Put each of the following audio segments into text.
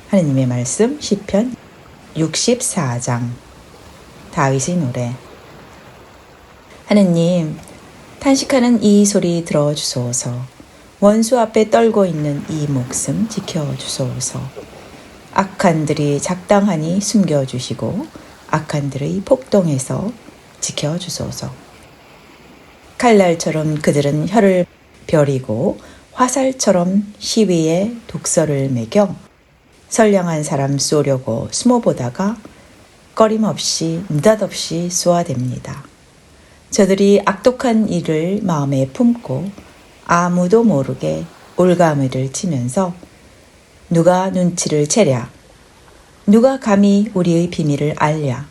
하느님의 말씀 시편 64장 다윗의 노래. 하느님, 탄식하는 이 소리 들어주소서. 원수 앞에 떨고 있는 이 목숨 지켜주소서. 악한들이 작당하니 숨겨주시고 악한들의 폭동에서 지켜주소서. 칼날처럼 그들은 혀를 벼리고 화살처럼 시위에 독서를 매겨 선량한 사람 쏘려고 숨어보다가 꺼림없이 느닷없이 쏘아댑니다. 저들이 악독한 일을 마음에 품고 아무도 모르게 올가미를 치면서 누가 눈치를 채랴, 누가 감히 우리의 비밀을 알랴.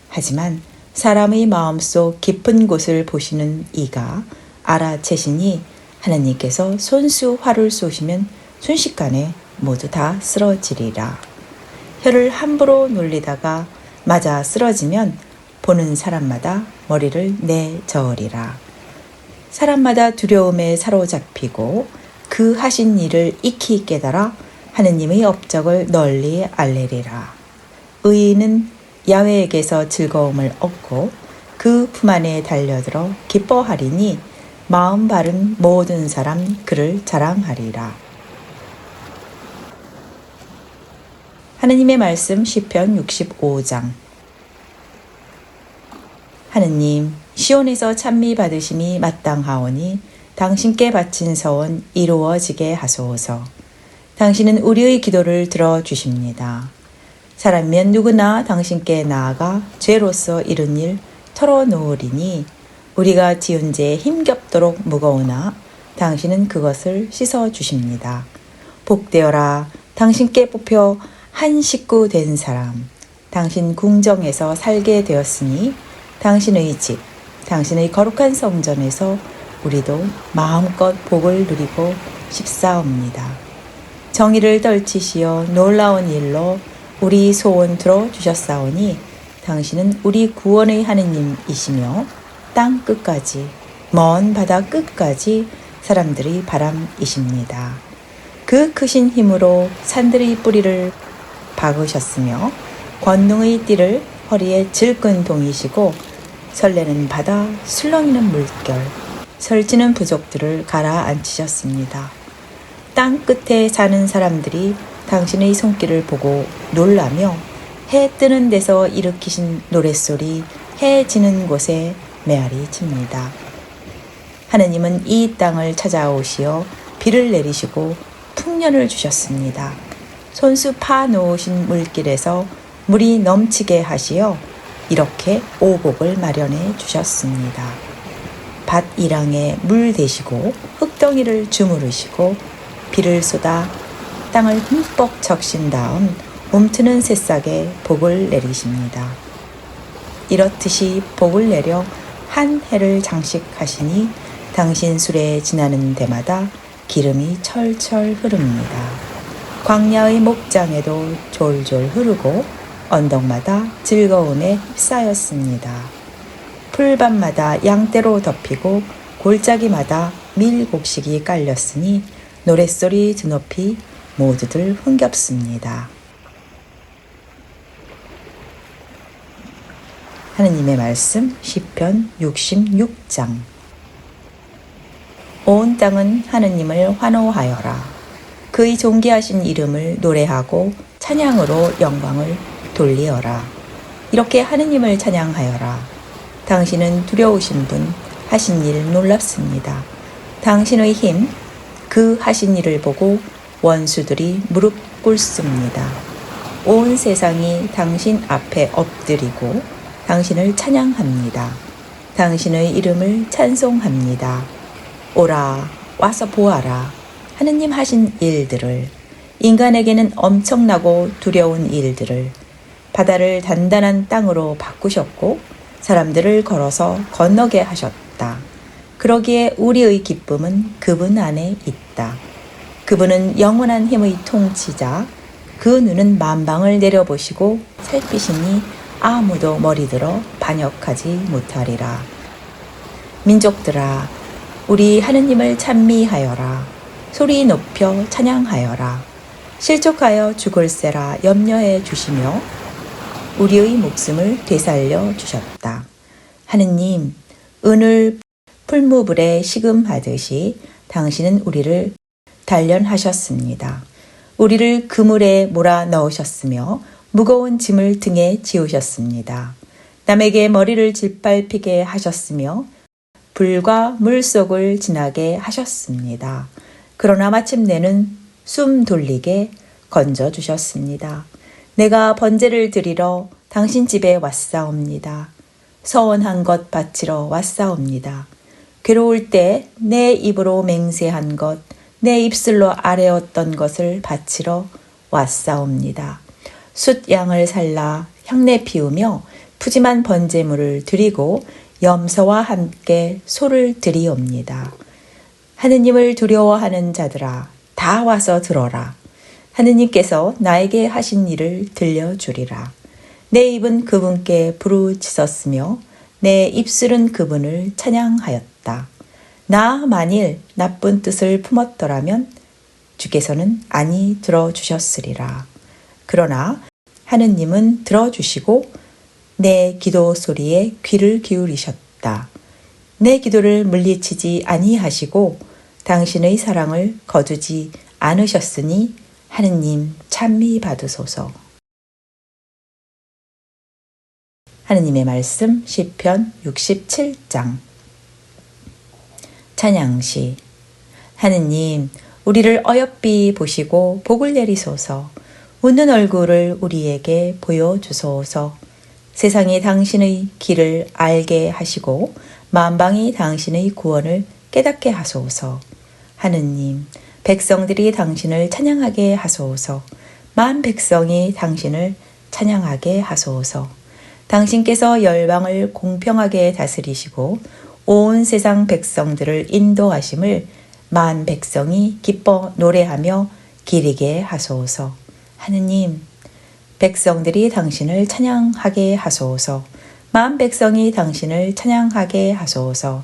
하지만 사람의 마음속 깊은 곳을 보시는 이가 알아채시니 하나님께서 손수 활을 쏘시면 순식간에 모두 다 쓰러지리라. 혀를 함부로 놀리다가 맞아 쓰러지면 보는 사람마다 머리를 내저으리라. 사람마다 두려움에 사로잡히고 그 하신 일을 익히 깨달아 하느님의 업적을 널리 알리리라. 의인은 야훼에게서 즐거움을 얻고 그 품 안에 달려들어 기뻐하리니 마음 바른 모든 사람 그를 자랑하리라. 하느님의 말씀 시편 65장. 하느님, 시온에서 찬미 받으심이 마땅하오니 당신께 바친 서원 이루어지게 하소서. 당신은 우리의 기도를 들어주십니다. 사람이면 누구나 당신께 나아가 죄로서 이룬 일 털어놓으리니 우리가 지은 죄에 힘겹도록 무거우나 당신은 그것을 씻어주십니다. 복되어라. 당신께 뽑혀 한 식구 된 사람. 당신 궁정에서 살게 되었으니 당신의 집, 당신의 거룩한 성전에서 우리도 마음껏 복을 누리고 싶사옵니다. 정의를 떨치시어 놀라운 일로 우리 소원 들어주셨사오니 당신은 우리 구원의 하느님이시며 땅 끝까지, 먼 바다 끝까지 사람들의 바람이십니다. 그 크신 힘으로 산들의 뿌리를 박으셨으며 권능의 띠를 허리에 질끈 동이시고 설레는 바다, 술렁이는 물결, 설치는 부족들을 가라앉히셨습니다. 땅 끝에 사는 사람들이 당신의 손길을 보고 놀라며 해 뜨는 데서 일으키신 노랫소리, 해 지는 곳에 메아리 칩니다. 하느님은 이 땅을 찾아오시어 비를 내리시고 풍년을 주셨습니다. 손수 파 놓으신 물길에서 물이 넘치게 하시어 이렇게 오곡을 마련해 주셨습니다. 밭 이랑에 물 대시고 흙덩이를 주무르시고 비를 쏟아 땅을 흠뻑 적신 다음 움트는 새싹에 복을 내리십니다. 이렇듯이 복을 내려 한 해를 장식하시니 당신 수레에 지나는 데마다 기름이 철철 흐릅니다. 광야의 목장에도 졸졸 흐르고 언덕마다 즐거움에 휩싸였습니다. 풀밭마다 양떼로 덮이고 골짜기마다 밀곡식이 깔렸으니 노랫소리 드높이 모두들 흥겹습니다. 하느님의 말씀 시편 66장. 온 땅은 하느님을 환호하여라. 그의 존귀하신 이름을 노래하고 찬양으로 영광을 돌리어라. 이렇게 하느님을 찬양하여라. 당신은 두려우신 분, 하신 일 놀랍습니다. 당신의 힘, 그 하신 일을 보고 원수들이 무릎 꿇습니다. 온 세상이 당신 앞에 엎드리고 당신을 찬양합니다. 당신의 이름을 찬송합니다. 오라, 와서 보아라. 하느님 하신 일들을, 인간에게는 엄청나고 두려운 일들을. 바다를 단단한 땅으로 바꾸셨고 사람들을 걸어서 건너게 하셨다. 그러기에 우리의 기쁨은 그분 안에 있다. 그분은 영원한 힘의 통치자, 그 눈은 만방을 내려보시고 살피시니 아무도 머리들어 반역하지 못하리라. 민족들아, 우리 하느님을 찬미하여라. 소리 높여 찬양하여라. 실족하여 죽을세라 염려해 주시며 우리의 목숨을 되살려 주셨다. 하느님, 은을 풀무불에 시금하듯이 당신은 우리를 단련하셨습니다. 우리를 그물에 몰아 넣으셨으며 무거운 짐을 등에 지우셨습니다. 남에게 머리를 짓밟히게 하셨으며 불과 물속을 지나게 하셨습니다. 그러나 마침내는 숨 돌리게 건져주셨습니다. 내가 번제를 드리러 당신 집에 왔사옵니다. 서원한 것 바치러 왔사옵니다. 괴로울 때 내 입으로 맹세한 것, 내 입술로 아뢰었던 것을 바치러 왔사옵니다. 숫양을 살라 향내 피우며 푸짐한 번제물을 드리고 염소와 함께 소를 드리옵니다. 하느님을 두려워하는 자들아, 다 와서 들어라. 하느님께서 나에게 하신 일을 들려주리라. 내 입은 그분께 부르짖었으며 내 입술은 그분을 찬양하였다. 나 만일 나쁜 뜻을 품었더라면 주께서는 아니 들어주셨으리라. 그러나 하느님은 들어주시고 내 기도 소리에 귀를 기울이셨다. 내 기도를 물리치지 아니하시고 당신의 사랑을 거두지 않으셨으니 하느님 찬미 받으소서. 하느님의 말씀 시편 67장. 찬양시. 하느님, 우리를 어여삐 보시고 복을 내리소서. 웃는 얼굴을 우리에게 보여주소서. 세상이 당신의 길을 알게 하시고 만방이 당신의 구원을 깨닫게 하소서. 하느님, 백성들이 당신을 찬양하게 하소서. 만 백성이 당신을 찬양하게 하소서. 당신께서 열방을 공평하게 다스리시고 온 세상 백성들을 인도하심을 만 백성이 기뻐 노래하며 기리게 하소서. 하느님, 백성들이 당신을 찬양하게 하소서. 만 백성이 당신을 찬양하게 하소서.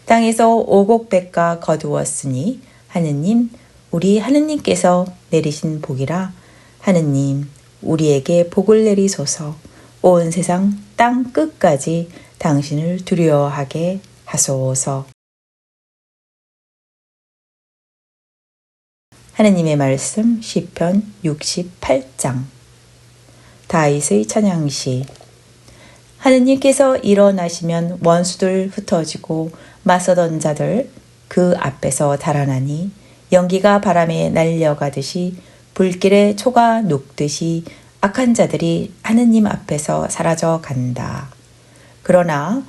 땅에서 오곡백과 거두었으니 하느님, 우리 하느님께서 내리신 복이라. 하느님, 우리에게 복을 내리소서. 온 세상 땅 끝까지 당신을 두려워하게 하소서. 하느님의 말씀 시편 68장. 다윗의 찬양시. 하느님께서 일어나시면 원수들 흩어지고 맞서던 자들 그 앞에서 달아나니 연기가 바람에 날려가듯이 불길에 초가 녹듯이 악한 자들이 하느님 앞에서 사라져 간다. 그러나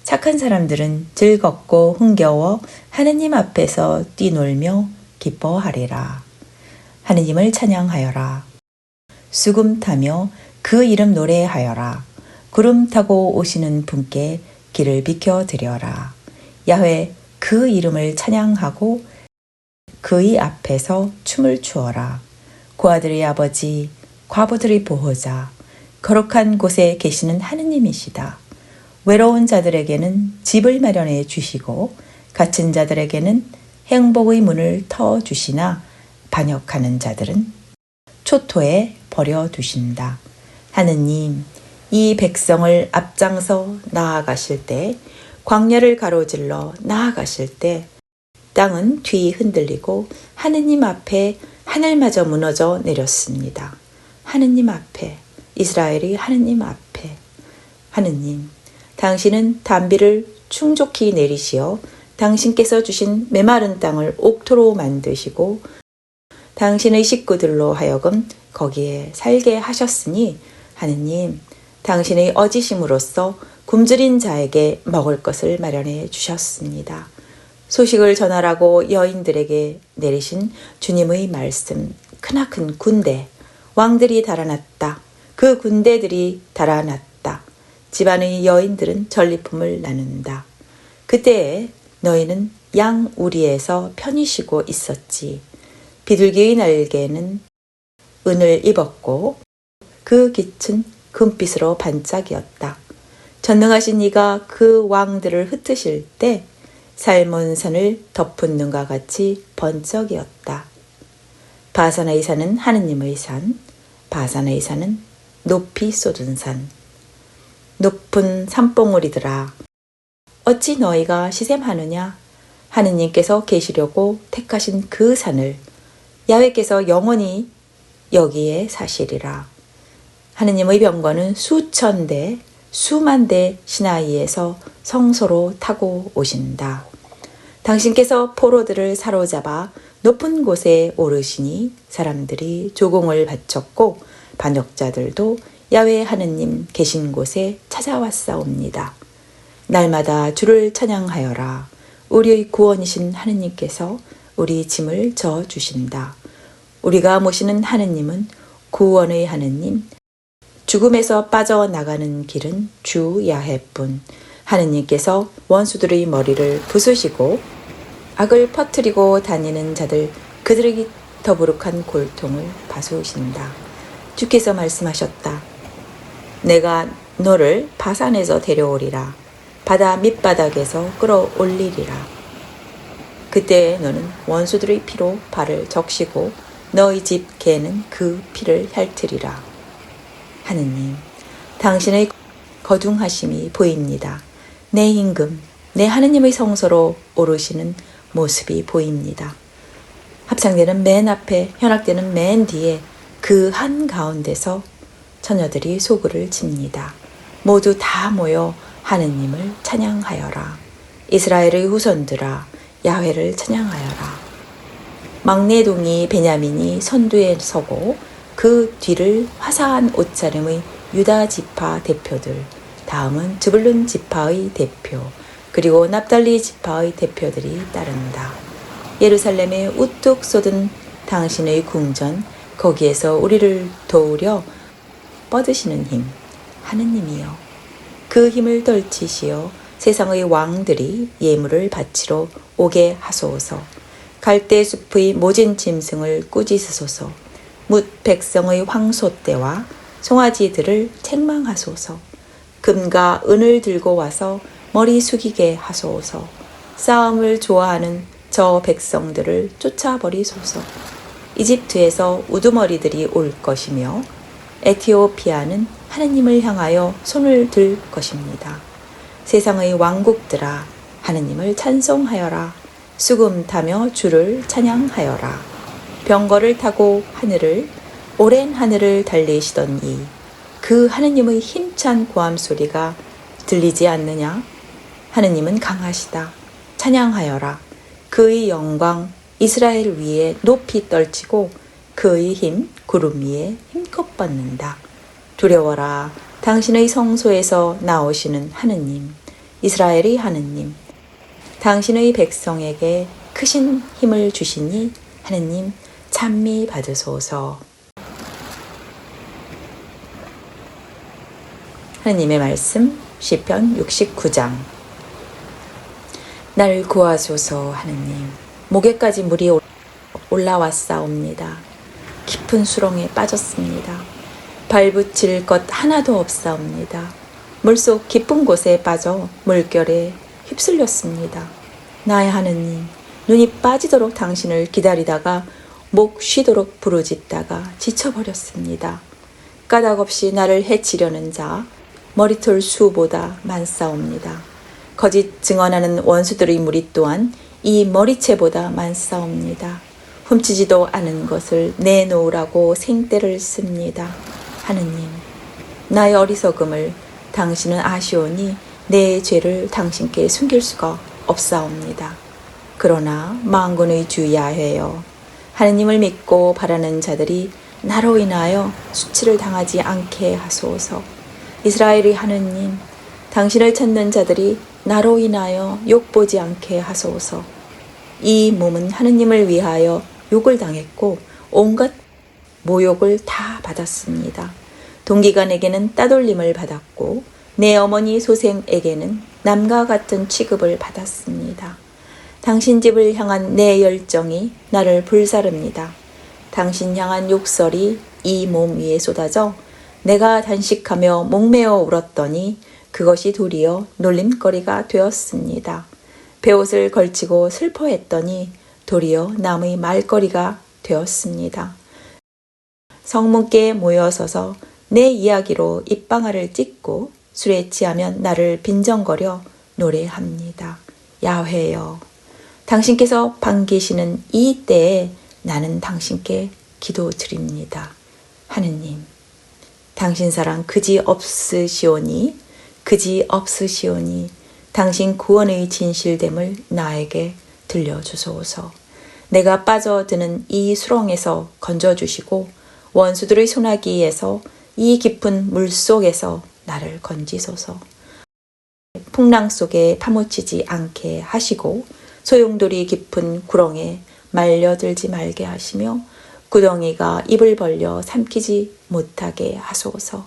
착한 사람들은 즐겁고 흥겨워 하느님 앞에서 뛰놀며 기뻐하리라. 하느님을 찬양하여라. 수금 타며 그 이름 노래하여라. 구름 타고 오시는 분께 길을 비켜드려라. 야훼 그 이름을 찬양하고 그의 앞에서 춤을 추어라. 고아들의 아버지, 과부들의 보호자, 거룩한 곳에 계시는 하느님이시다. 외로운 자들에게는 집을 마련해 주시고 갇힌 자들에게는 행복의 문을 터주시나 반역하는 자들은 초토에 버려두신다. 하느님, 이 백성을 앞장서 나아가실 때, 광야를 가로질러 나아가실 때 땅은 뒤 흔들리고 하느님 앞에 하늘마저 무너져 내렸습니다. 하느님 앞에, 이스라엘이 하느님 앞에. 하느님, 당신은 단비를 충족히 내리시어 당신께서 주신 메마른 땅을 옥토로 만드시고 당신의 식구들로 하여금 거기에 살게 하셨으니 하느님, 당신의 어지심으로써 굶주린 자에게 먹을 것을 마련해 주셨습니다. 소식을 전하라고 여인들에게 내리신 주님의 말씀, 크나큰 군대, 왕들이 달아났다. 그 군대들이 달아났다. 집안의 여인들은 전리품을 나눈다. 그때에 너희는 양 우리에서 편히 쉬고 있었지. 비둘기의 날개는 은을 입었고 그 깃은 금빛으로 반짝이었다. 전능하신 이가 그 왕들을 흩으실 때 살몬산을 덮은 눈과 같이 번쩍이었다. 바산의 산은 하느님의 산, 바산의 산은 높이 쏟은 산. 높은 산봉우리들아, 어찌 너희가 시샘하느냐? 하느님께서 계시려고 택하신 그 산을 야훼께서 영원히 여기에 사시리라. 하느님의 병거는 수천 대, 수만 대 시나이에서 성소로 타고 오신다. 당신께서 포로들을 사로잡아 높은 곳에 오르시니 사람들이 조공을 바쳤고 반역자들도 야훼 하느님 계신 곳에 찾아왔사옵니다. 날마다 주를 찬양하여라. 우리의 구원이신 하느님께서 우리 짐을 져 주신다. 우리가 모시는 하느님은 구원의 하느님, 죽음에서 빠져나가는 길은 주 야훼뿐. 하느님께서 원수들의 머리를 부수시고 악을 퍼뜨리고 다니는 자들 그들에게 더부룩한 골통을 바수신다. 주께서 말씀하셨다. 내가 너를 바산에서 데려오리라. 바다 밑바닥에서 끌어올리리라. 그때 너는 원수들의 피로 발을 적시고 너희 집 개는 그 피를 핥으리라. 하느님, 당신의 거둥하심이 보입니다. 내 임금, 내 하느님의 성소로 오르시는 모습이 보입니다. 합창대는 맨 앞에, 현악대는 맨 뒤에 그 한가운데서 처녀들이 소구를 칩니다. 모두 다 모여 하느님을 찬양하여라. 이스라엘의 후손들아, 야훼를 찬양하여라. 막내 동이 베냐민이 선두에 서고 그 뒤를 화사한 옷차림의 유다 지파 대표들, 다음은 즈불룬 지파의 대표, 그리고 납달리 지파의 대표들이 따른다. 예루살렘에 우뚝 쏟은 당신의 궁전, 거기에서 우리를 도우려 뻗으시는 힘, 하느님이여. 그 힘을 떨치시어 세상의 왕들이 예물을 바치러 오게 하소서. 갈대 숲의 모진 짐승을 꾸짖으소서. 뭇 백성의 황소떼와 송아지들을 책망하소서. 금과 은을 들고 와서 머리 숙이게 하소서. 싸움을 좋아하는 저 백성들을 쫓아버리소서. 이집트에서 우두머리들이 올 것이며 에티오피아는 하느님을 향하여 손을 들 것입니다. 세상의 왕국들아, 하느님을 찬송하여라. 수금 타며 주를 찬양하여라. 병거를 타고 하늘을, 오랜 하늘을 달리시던 그 하느님의 힘찬 고함 소리가 들리지 않느냐? 하느님은 강하시다. 찬양하여라. 그의 영광 이스라엘 위에 높이 떨치고 그의 힘 구름 위에 힘껏 뻗는다. 두려워라. 당신의 성소에서 나오시는 하느님, 이스라엘의 하느님. 당신의 백성에게 크신 힘을 주시니 하느님 찬미 받으소서. 하느님의 말씀 시편 69장. 나를 구하소서. 하느님, 목에까지 물이 올라왔사옵니다. 깊은 수렁에 빠졌습니다. 발붙일 것 하나도 없사옵니다. 물속 깊은 곳에 빠져 물결에 휩쓸렸습니다. 나의 하느님, 눈이 빠지도록 당신을 기다리다가 목 쉬도록 부르짖다가 지쳐버렸습니다. 까닭없이 나를 해치려는 자 머리털 수보다 많사옵니다. 거짓 증언하는 원수들의 무리 또한 이 머리채보다 많사옵니다. 훔치지도 않은 것을 내놓으라고 생떼를 씁니다. 하느님, 나의 어리석음을 당신은 아시오니 내 죄를 당신께 숨길 수가 없사옵니다. 그러나 만군의 주 야훼여, 하느님을 믿고 바라는 자들이 나로 인하여 수치를 당하지 않게 하소서. 이스라엘의 하느님, 당신을 찾는 자들이 나로 인하여 욕보지 않게 하소서. 이 몸은 하느님을 위하여 욕을 당했고 온갖 모욕을 다 받았습니다. 동기간에게는 따돌림을 받았고 내 어머니 소생에게는 남과 같은 취급을 받았습니다. 당신 집을 향한 내 열정이 나를 불사릅니다. 당신 향한 욕설이 이 몸 위에 쏟아져 내가 단식하며 목매어 울었더니 그것이 도리어 놀림거리가 되었습니다. 베옷을 걸치고 슬퍼했더니 도리어 남의 말거리가 되었습니다. 성문께 모여서서 내 이야기로 입방아를 찢고 술에 취하면 나를 빈정거려 노래합니다. 야훼여, 당신께서 반기시는 이 때에 나는 당신께 기도드립니다. 하느님, 당신 사랑 그지없으시오니 당신 구원의 진실됨을 나에게 들려주소서. 내가 빠져드는 이 수렁에서 건져주시고 원수들의 소나기에서 이 깊은 물속에서 나를 건지소서. 풍랑 속에 파묻히지 않게 하시고 소용돌이 깊은 구렁에 말려들지 말게 하시며 구덩이가 입을 벌려 삼키지 못하게 하소서.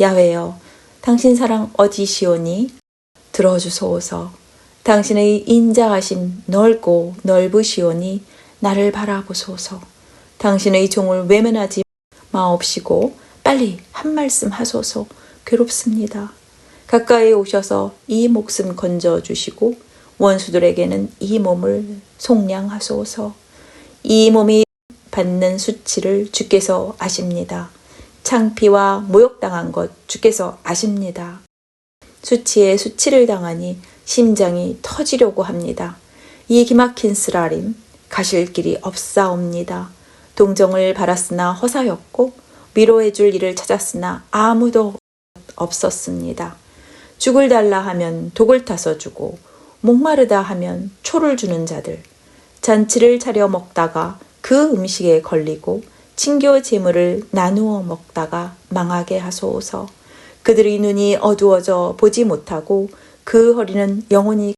야훼여, 당신 사랑 어디시오니 들어주소서. 당신의 인자하심 넓고 넓으시오니 나를 바라보소서. 당신의 종을 외면하지 마옵시고 빨리 한 말씀 하소서. 괴롭습니다. 가까이 오셔서 이 목숨 건져주시고 원수들에게는 이 몸을 속량하소서. 이 몸이 받는 수치를 주께서 아십니다. 창피와 모욕당한 것 주께서 아십니다. 수치에 수치를 당하니 심장이 터지려고 합니다. 이 기막힌 쓰라림 가실 길이 없사옵니다. 동정을 바랐으나 허사였고 위로해 줄 이를 찾았으나 아무도 없었습니다. 죽을 달라 하면 독을 타서 주고 목마르다 하면 초를 주는 자들, 잔치를 차려 먹다가 그 음식에 걸리고 친교 재물을 나누어 먹다가 망하게 하소서. 그들의 눈이 어두워져 보지 못하고 그 허리는 영원히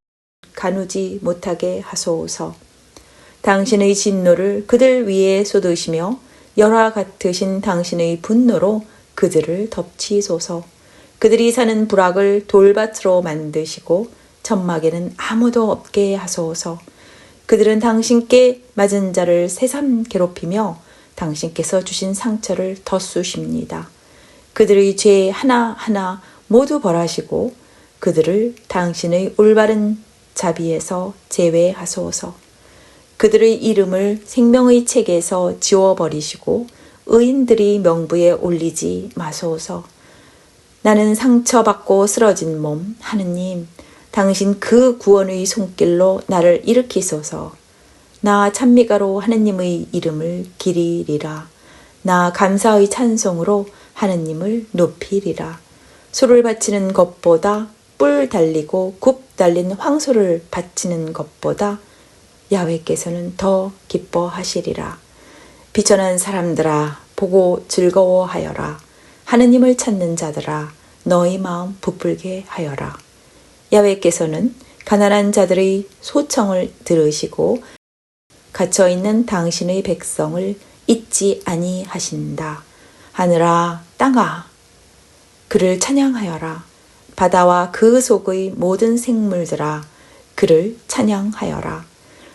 가누지 못하게 하소서. 당신의 진노를 그들 위에 쏟으시며 열화 같으신 당신의 분노로 그들을 덮치소서. 그들이 사는 부락을 돌밭으로 만드시고 천막에는 아무도 없게 하소서. 그들은 당신께 맞은 자를 새삼 괴롭히며 당신께서 주신 상처를 덧쑤십니다. 그들의 죄 하나하나 모두 벌하시고 그들을 당신의 올바른 자비에서 제외하소서. 그들의 이름을 생명의 책에서 지워버리시고 의인들이 명부에 올리지 마소서. 나는 상처받고 쓰러진 몸, 하느님, 당신 그 구원의 손길로 나를 일으키소서. 나 찬미가로 하느님의 이름을 기리리라. 나 감사의 찬송으로 하느님을 높이리라. 소를 바치는 것보다 뿔 달리고 굽 달린 황소를 바치는 것보다 야훼께서는 더 기뻐하시리라. 비천한 사람들아, 보고 즐거워하여라. 하느님을 찾는 자들아, 너희 마음 부풀게 하여라. 야훼께서는 가난한 자들의 소청을 들으시고 갇혀있는 당신의 백성을 잊지 아니하신다. 하늘아, 땅아, 그를 찬양하여라. 바다와 그 속의 모든 생물들아, 그를 찬양하여라.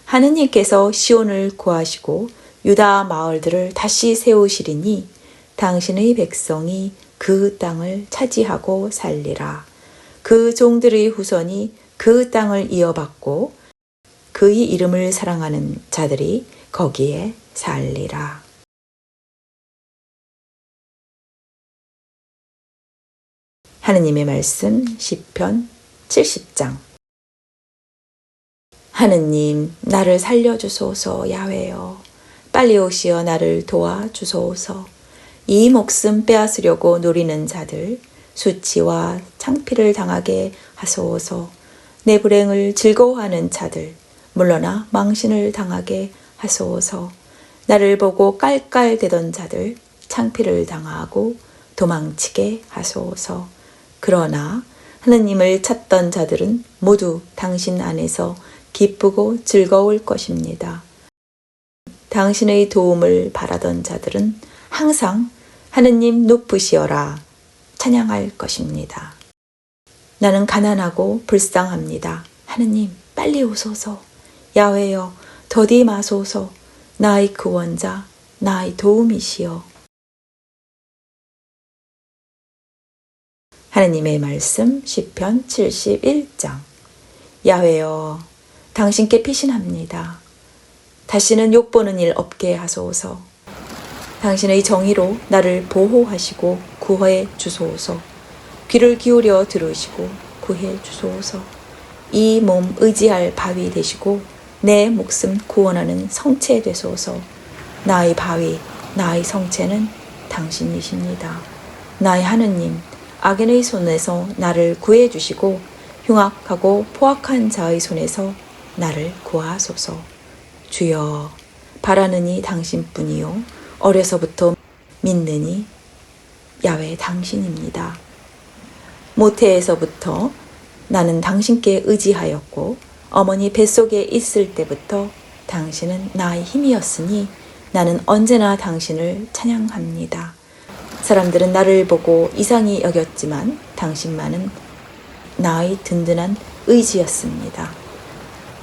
하느님께서 시온을 구하시고 유다 마을들을 다시 세우시리니 당신의 백성이 그 땅을 차지하고 살리라. 그 종들의 후손이 그 땅을 이어받고 그의 이름을 사랑하는 자들이 거기에 살리라. 하느님의 말씀 시편 70장. 하느님, 나를 살려주소서. 야훼여, 빨리 오시어 나를 도와주소서. 이 목숨 빼앗으려고 노리는 자들, 수치와 창피를 당하게 하소서. 내 불행을 즐거워하는 자들, 물러나 망신을 당하게 하소서. 나를 보고 깔깔대던 자들, 창피를 당하고 도망치게 하소서. 그러나 하느님을 찾던 자들은 모두 당신 안에서 기쁘고 즐거울 것입니다. 당신의 도움을 바라던 자들은 항상 하느님 높으시어라 찬양할 것입니다. 나는 가난하고 불쌍합니다. 하느님, 빨리 오소서. 야훼여, 더디 마소서. 나의 구원자, 나의 도움이시여. 하느님의 말씀 시편 71장. 야훼여, 당신께 피신합니다. 다시는 욕보는 일 없게 하소서. 당신의 정의로 나를 보호하시고 구해 주소서. 귀를 기울여 들으시고 구해 주소서. 이 몸 의지할 바위 되시고 내 목숨 구원하는 성체 되소서. 나의 바위, 나의 성체는 당신이십니다. 나의 하느님, 악인의 손에서 나를 구해 주시고 흉악하고 포악한 자의 손에서 나를 구하소서. 주여, 바라느니 당신뿐이요 어려서부터 믿느니 야훼 당신입니다. 모태에서부터 나는 당신께 의지하였고 어머니 뱃속에 있을 때부터 당신은 나의 힘이었으니 나는 언제나 당신을 찬양합니다. 사람들은 나를 보고 이상히 여겼지만 당신만은 나의 든든한 의지였습니다.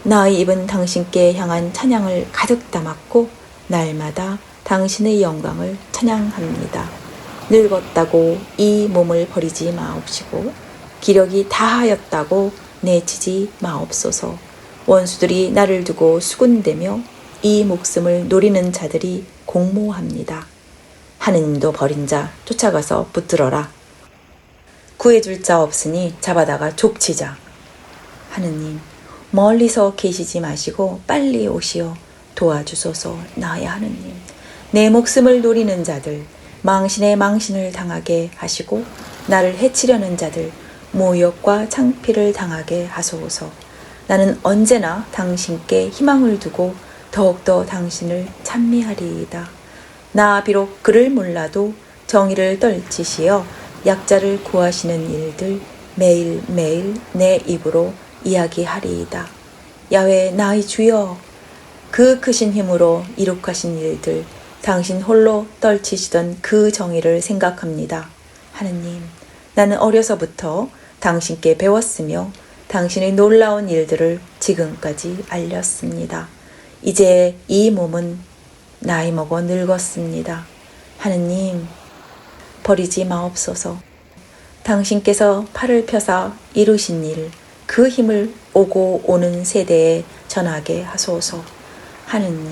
나의 입은 당신께 향한 찬양을 가득 담았고 날마다 당신의 영광을 찬양합니다. 늙었다고 이 몸을 버리지 마옵시고 기력이 다하였다고 내치지 마옵소서. 원수들이 나를 두고 수군대며 이 목숨을 노리는 자들이 공모합니다. 하느님도 버린 자 쫓아가서 붙들어라. 구해줄 자 없으니 잡아다가 족치자. 하느님, 멀리서 계시지 마시고 빨리 오시어 도와주소서. 나의 하느님, 내 목숨을 노리는 자들 망신에 망신을 당하게 하시고 나를 해치려는 자들 모욕과 창피를 당하게 하소서. 나는 언제나 당신께 희망을 두고 더욱더 당신을 찬미하리이다. 나 비록 그를 몰라도 정의를 떨치시어 약자를 구하시는 일들 매일매일 내 입으로 이야기하리이다. 야훼 나의 주여, 그 크신 힘으로 이룩하신 일들 당신 홀로 떨치시던 그 정의를 생각합니다. 하느님, 나는 어려서부터 당신께 배웠으며 당신의 놀라운 일들을 지금까지 알렸습니다. 이제 이 몸은 나이 먹어 늙었습니다. 하느님, 버리지 마옵소서. 당신께서 팔을 펴사 이루신 일, 그 힘을 오고 오는 세대에 전하게 하소서. 하느님,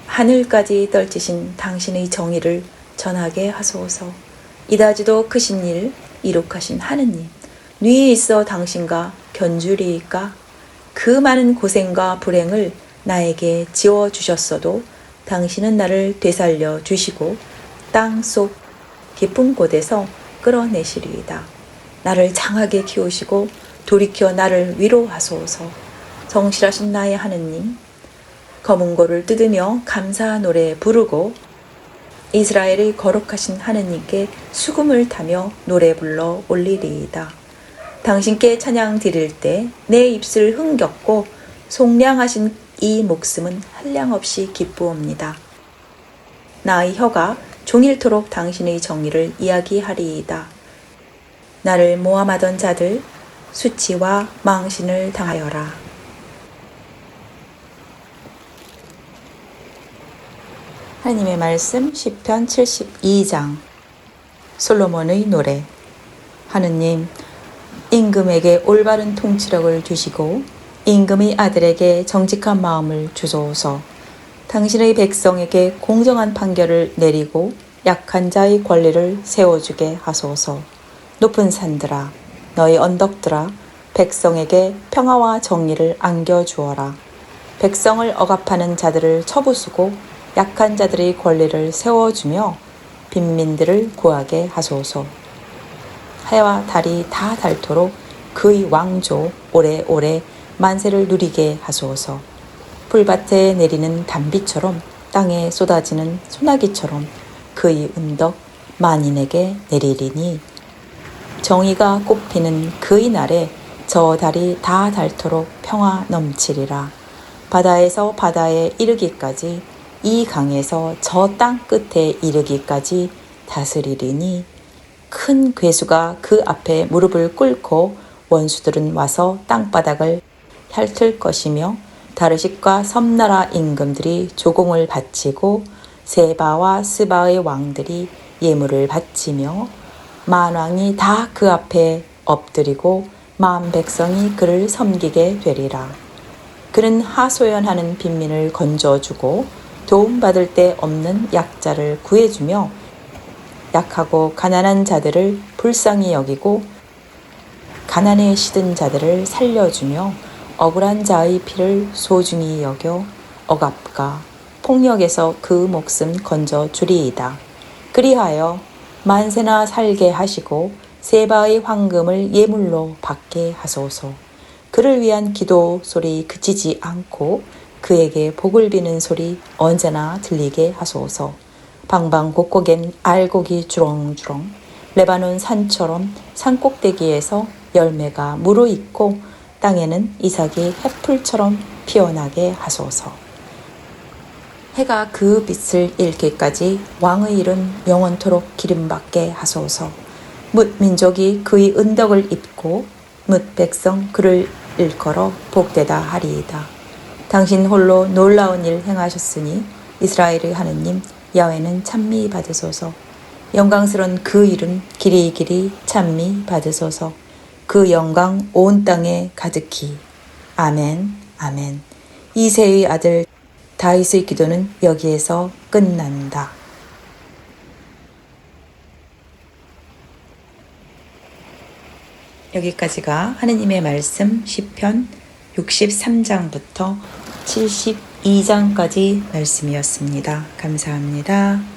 하늘까지 떨치신 당신의 정의를 전하게 하소서. 이다지도 크신 일 이룩하신 하느님, 뉘에 있어 당신과 견주리이까? 그 많은 고생과 불행을 나에게 지워주셨어도 당신은 나를 되살려 주시고 땅속 깊은 곳에서 끌어내시리이다. 나를 장하게 키우시고 돌이켜 나를 위로하소서. 성실하신 나의 하느님, 검은 고를 뜯으며 감사 노래 부르고 이스라엘의 거룩하신 하느님께 수금을 타며 노래 불러 올리리이다. 당신께 찬양 드릴 때 내 입술 흥겹고 속량하신 이 목숨은 한량없이 기쁘옵니다. 나의 혀가 종일토록 당신의 정의를 이야기하리이다. 나를 모함하던 자들 수치와 망신을 당하여라. 하나님의 말씀 시편 72장. 솔로몬의 노래. 하느님, 임금에게 올바른 통치력을 주시고 임금의 아들에게 정직한 마음을 주소서. 당신의 백성에게 공정한 판결을 내리고 약한 자의 권리를 세워주게 하소서. 높은 산들아, 너희 언덕들아, 백성에게 평화와 정의를 안겨주어라. 백성을 억압하는 자들을 쳐부수고 약한 자들의 권리를 세워주며 빈민들을 구하게 하소서. 해와 달이 다 닳도록 그의 왕조 오래오래 만세를 누리게 하소서. 풀밭에 내리는 단비처럼 땅에 쏟아지는 소나기처럼 그의 은덕 만인에게 내리리니 정의가 꽃피는 그의 날에 저 달이 다 닳도록 평화 넘치리라. 바다에서 바다에 이르기까지 이 강에서 저 땅 끝에 이르기까지 다스리리니 큰 괴수가 그 앞에 무릎을 꿇고 원수들은 와서 땅바닥을 핥을 것이며 다르식과 섬나라 임금들이 조공을 바치고 세바와 스바의 왕들이 예물을 바치며 만왕이 다 그 앞에 엎드리고 만 백성이 그를 섬기게 되리라. 그는 하소연하는 빈민을 건져주고 도움받을 데 없는 약자를 구해주며 약하고 가난한 자들을 불쌍히 여기고 가난에 시든 자들을 살려주며 억울한 자의 피를 소중히 여겨 억압과 폭력에서 그 목숨 건져 주리이다. 그리하여 만세나 살게 하시고 세바의 황금을 예물로 받게 하소서. 그를 위한 기도 소리 그치지 않고 그에게 복을 비는 소리 언제나 들리게 하소서. 방방곡곡엔 알곡이 주렁주렁 레바논 산처럼 산꼭대기에서 열매가 무르익고 땅에는 이삭이 햇풀처럼 피어나게 하소서. 해가 그 빛을 잃기까지 왕의 이름 영원토록 기름받게 하소서. 뭇 민족이 그의 은덕을 입고 뭇 백성 그를 일컬어 복되다 하리이다. 당신 홀로 놀라운 일 행하셨으니 이스라엘의 하느님 야훼는 찬미 받으소서. 영광스런 그 이름 길이 길이 찬미 받으소서. 그 영광 온 땅에 가득히. 아멘 아멘. 이새의 아들 다윗의 기도는 여기에서 끝난다. 여기까지가 하느님의 말씀 시편 63장부터 72장까지 말씀이었습니다. 감사합니다.